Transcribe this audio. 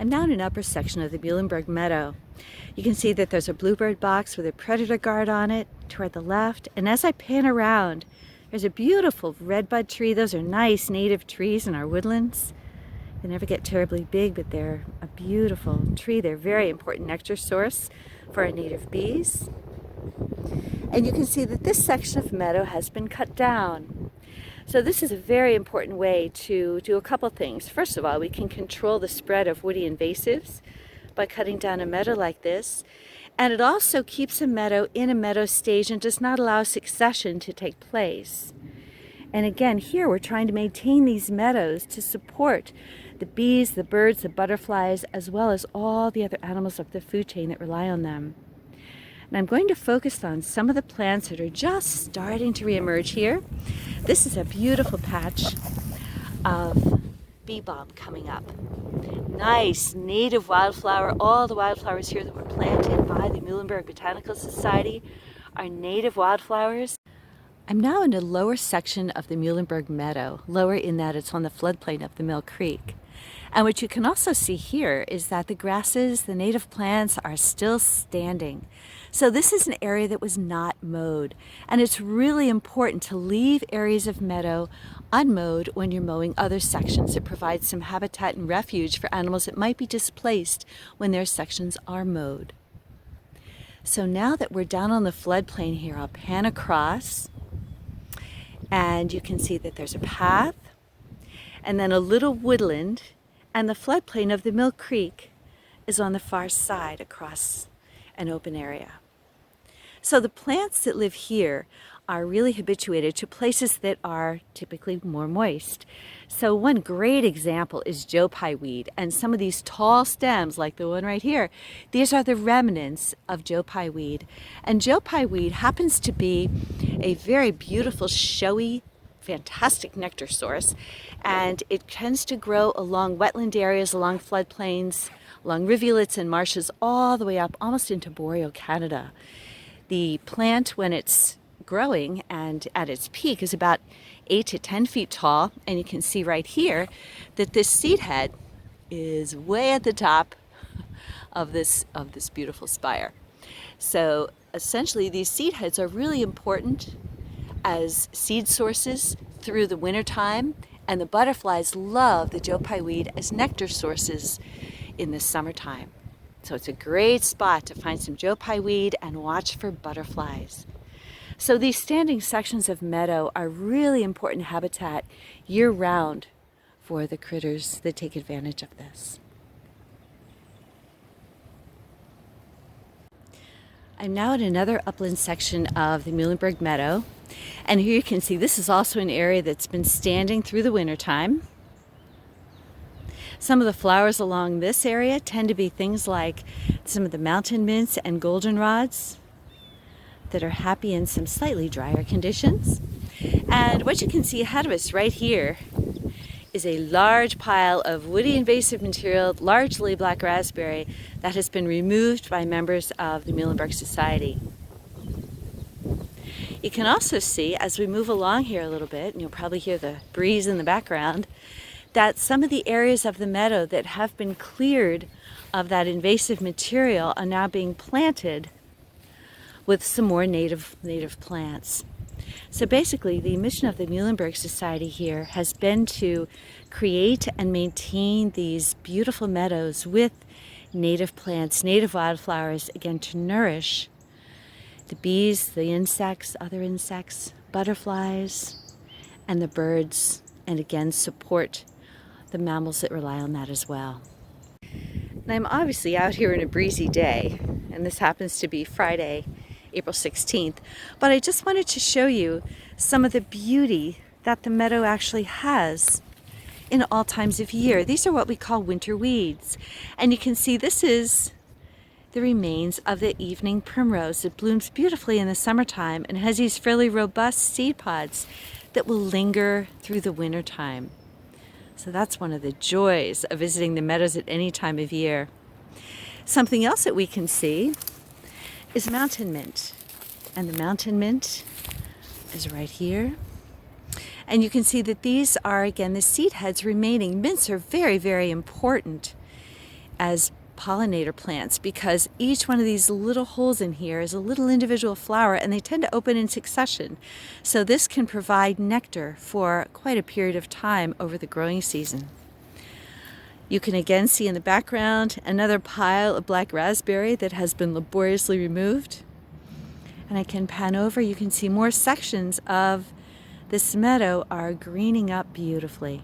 I'm now in an upper section of the Muhlenberg Meadow. You can see that there's a bluebird box with a predator guard on it toward the left, and as I pan around, there's a beautiful redbud tree. Those are nice native trees in our woodlands. They never get terribly big, but they're a beautiful tree. They're a very important nectar source for our native bees. And you can see that this section of meadow has been cut down. So this is a very important way to do a couple things. First of all, we can control the spread of woody invasives by cutting down a meadow like this. And it also keeps a meadow in a meadow stage and does not allow succession to take place. And again, here we're trying to maintain these meadows to support the bees, the birds, the butterflies, as well as all the other animals of the food chain that rely on them. And I'm going to focus on some of the plants that are just starting to reemerge here. This is a beautiful patch of bee balm coming up. Nice native wildflower. All the wildflowers here that were planted by the Muhlenberg Botanical Society are native wildflowers. I'm now in a lower section of the Muhlenberg Meadow, lower in that it's on the floodplain of the Mill Creek. And what you can also see here is that the grasses, the native plants, are still standing. So this is an area that was not mowed. And it's really important to leave areas of meadow unmowed when you're mowing other sections. It provides some habitat and refuge for animals that might be displaced when their sections are mowed. So now that we're down on the floodplain here, I'll pan across, and you can see that there's a path and then a little woodland, and the floodplain of the Mill Creek is on the far side across an open area. So the plants that live here are really habituated to places that are typically more moist. So one great example is Joe Pye weed, and some of these tall stems like the one right here, these are the remnants of Joe Pye weed. And Joe Pye weed happens to be a very beautiful, showy, fantastic nectar source, and it tends to grow along wetland areas, along floodplains, along rivulets and marshes, all the way up almost into Boreal Canada. The plant, when it's growing and at its peak, is about 8 to 10 feet tall, and you can see right here that this seed head is way at the top of this beautiful spire. So essentially these seed heads are really important as seed sources through the winter time, and the butterflies love the Joe Pye weed as nectar sources in the summertime. So it's a great spot to find some Joe Pye weed and watch for butterflies. So these standing sections of meadow are really important habitat year-round for the critters that take advantage of this. I'm now in another upland section of the Muhlenberg Meadow, and here you can see this is also an area that's been standing through the winter time. Some of the flowers along this area tend to be things like some of the mountain mints and goldenrods that are happy in some slightly drier conditions. And what you can see ahead of us right here is a large pile of woody invasive material, largely black raspberry, that has been removed by members of the Muhlenberg Society. You can also see, as we move along here a little bit, and you'll probably hear the breeze in the background, that some of the areas of the meadow that have been cleared of that invasive material are now being planted with some more native plants. So basically, the mission of the Muhlenberg Society here has been to create and maintain these beautiful meadows with native plants, native wildflowers, again, to nourish the bees, the insects, other insects, butterflies, and the birds, and again, support the mammals that rely on that as well. And I'm obviously out here in a breezy day, and this happens to be Friday, April 16th, but I just wanted to show you some of the beauty that the meadow actually has in all times of year. These are what we call winter weeds, and you can see this is the remains of the evening primrose. It blooms beautifully in the summertime and has these fairly robust seed pods that will linger through the winter time. So that's one of the joys of visiting the meadows at any time of year. Something else that we can see is mountain mint. And the mountain mint is right here. And you can see that these are, again, the seed heads remaining. Mints are very, very important as pollinator plants, because each one of these little holes in here is a little individual flower, and they tend to open in succession. So this can provide nectar for quite a period of time over the growing season. You can again see in the background another pile of black raspberry that has been laboriously removed. And I can pan over, you can see more sections of this meadow are greening up beautifully.